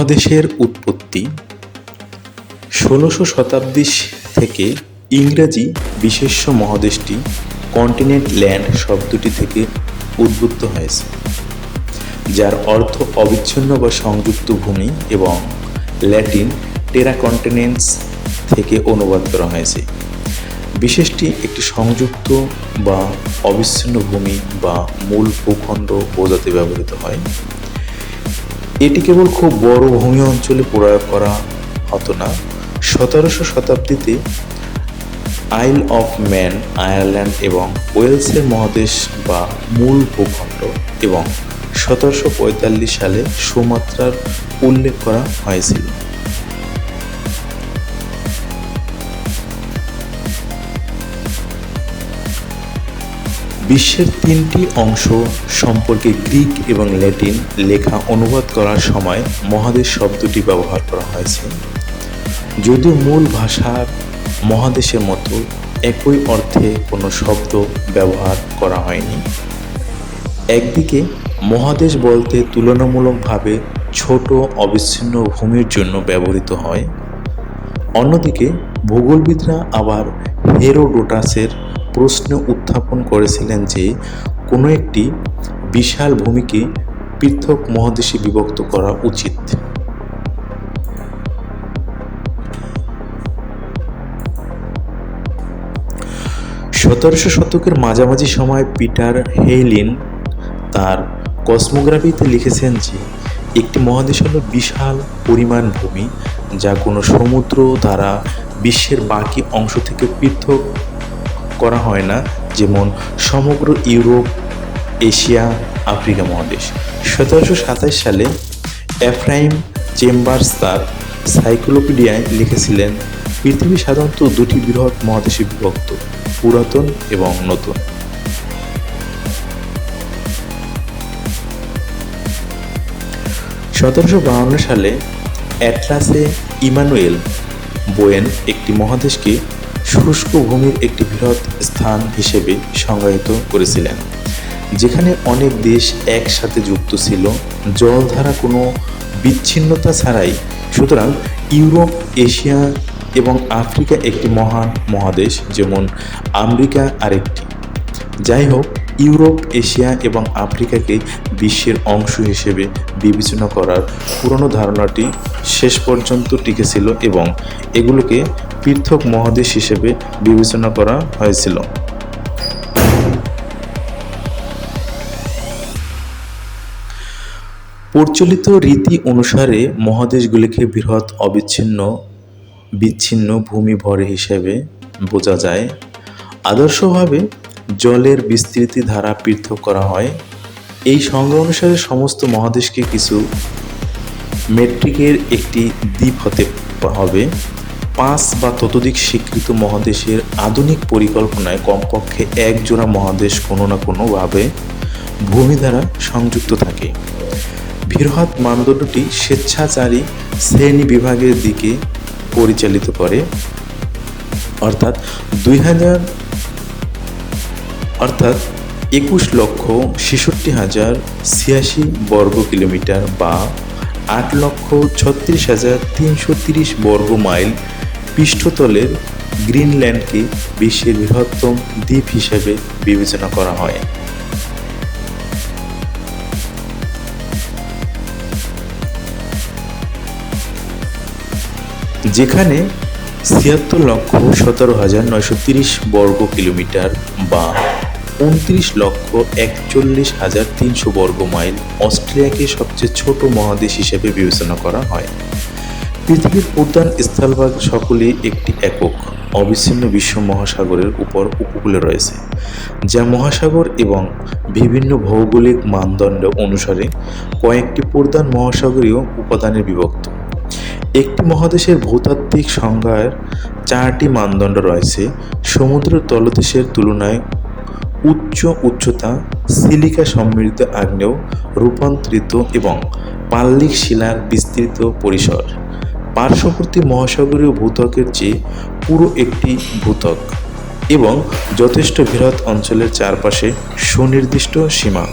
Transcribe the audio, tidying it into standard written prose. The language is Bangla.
মহাদেশের উৎপত্তি ১৬শ শতাব্দী থেকে ইংরেজি বিশেষ্য মহাদেশটি কন্টিনেন্ট ল্যান্ড শব্দটি থেকে উদ্ভূত হয়েছে, যার অর্থ অবিচ্ছিন্ন বা সংযুক্ত ভূমি এবং ল্যাটিন টেরা কন্টিনেন্টস থেকে অনুবাদ করা হয়েছে। বিশেষটি একটি সংযুক্ত বা অবিচ্ছিন্ন ভূমি বা মূল ভূখণ্ড বোঝাতে ব্যবহৃত হয়। এটি কেবল খুব বড় ভূমি অঞ্চলে প্রয়োগ করা হতো না। ১৭শ শতাব্দীতে আইল অফ ম্যান, আয়ারল্যান্ড এবং ওয়েলসের মহাদেশ বা মূল ভূখণ্ড এবং ১৭৪৫ সালে সুমাত্রার উল্লেখ করা হয়েছিল। বিশ্বের ৩টি অংশ সম্পর্কে গ্রিক এবং ল্যাটিন লেখা অনুবাদ করার সময় মহাদেশ শব্দটি ব্যবহার করা হয়েছে, যদিও মূল ভাষার মহাদেশের মতো একই অর্থে কোনো শব্দ ব্যবহার করা হয়নি। একদিকে মহাদেশ বলতে তুলনামূলকভাবে ছোট অবিচ্ছিন্ন ভূমির জন্য ব্যবহৃত হয়, অন্যদিকে ভূগোলবিদরা আবার হেরোডোটাসের প্রশ্ন উত্থাপন করেছিলেন যে কোনো একটি বিশাল ভূমিকে পৃথক মহাদেশে বিভক্ত করা উচিত। সতেরোশো শতকের মাঝামাঝি সময় পিটার হেইলিন তার কসমোগ্রাফিতে লিখেছেন যে একটি মহাদেশ হল বিশাল পরিমাণ ভূমি যা কোনো সমুদ্র দ্বারা বিশ্বের বাকি অংশ থেকে পৃথক করা হয় না, যেমন সমগ্র ইউরোপ, এশিয়া, আফ্রিকা মহাদেশ। ১৭২৭ সালে এফ্রাইম চেম্বার্স তার সাইক্লোপিডিয়ায় লিখেছিলেন, পৃথিবী সাধারণত দুটি বৃহৎ মহাদেশে বিভক্ত, পুরাতন এবং নতুন। সতেরোশো ৫২ সালে অ্যাটলাসে ইমানুয়েল বোয়েন একটি মহাদেশকে শুষ্ক ভূমির একটি বৃহৎ স্থান হিসেবে সংজ্ঞায়িত করেছিলেন, যেখানে অনেক দেশ একসাথে যুক্ত ছিল, জল ধারা কোনো বিচ্ছিন্নতা ছাড়াই। সুতরাং ইউরোপ, এশিয়া এবং আফ্রিকা একটি মহান মহাদেশ, যেমন আমেরিকা আরেকটি। যাই হোক, ইউরোপ, এশিয়া এবং আফ্রিকাকে বিশ্বের অংশ হিসেবে বিবেচনা করার পুরনো ধারণাটি শেষ পর্যন্ত টিকেছিল এবং এগুলোকে পৃথক মহাদেশ হিসেবে বিবেচনা করা হয়েছিল। প্রচলিত রীতি অনুসারে মহাদেশগুলিকে বৃহৎ বিচ্ছিন্ন ভূমি ভরে হিসেবে বোঝা যায়। আদর্শভাবে জলের বিস্তৃতি দ্বারা পৃথক করা হয়। এই সংজ্ঞা অনুসারে সমস্ত মহাদেশকে কিছু মেট্রিকের একটি দ্বীপ হতে হবে। ৫ বা ততোধিক স্বীকৃত মহাদেশের আধুনিক পরিকল্পনায় কমপক্ষে এক জোড়া মহাদেশ কোনো না কোনোভাবে ভূমি দ্বারা সংযুক্ত থাকে। বৃহৎ মানদণ্ডটি স্বেচ্ছাচারী শ্রেণী বিভাগের দিকে পরিচালিত করে, অর্থাৎ ২১,৬৬,০৮৬ বর্গ কিলোমিটার বা ৮,৩৬,৩৩০ বর্গ মাইল পৃষ্ঠতলের গ্রিনল্যান্ডকে বিশ্বের বৃহত্তম দ্বীপ হিসেবে বিবেচনা করা হয়। যেখানে ৭৬,১৭,৯৩০ বর্গ কিলোমিটার বা ২৯,৪১,৩০০ বর্গ মাইল অস্ট্রেলিয়াকে সবচেয়ে ছোট মহাদেশ হিসেবে বিবেচনা করা হয়। পৃথিবীর প্রধান স্থলভাগ সকলেই একটি একক অবিচ্ছিন্ন বিশ্ব মহাসাগরের উপর উপকূলে রয়েছে, যা মহাসাগর এবং বিভিন্ন ভৌগোলিক মানদণ্ড অনুসারে কয়েকটি প্রধান মহাসাগরীয় উপাদানে বিভক্ত। একটি মহাদেশের ভূতাত্ত্বিক সংজ্ঞার 4টি মানদণ্ড রয়েছে: সমুদ্রের তলদেশের তুলনায় উচ্চতা, সিলিকা সমৃদ্ধ আগ্নেয়, রূপান্তরিত এবং পাললিক শিলার বিস্তৃত পরিসর, পার্শ্ববর্তী মহাসাগরীয় ভূত্বকের চেয়ে পুরো একটি ভূত্বক এবং যথেষ্ট বৃহৎ অঞ্চলের চারপাশে সুনির্দিষ্ট সীমা।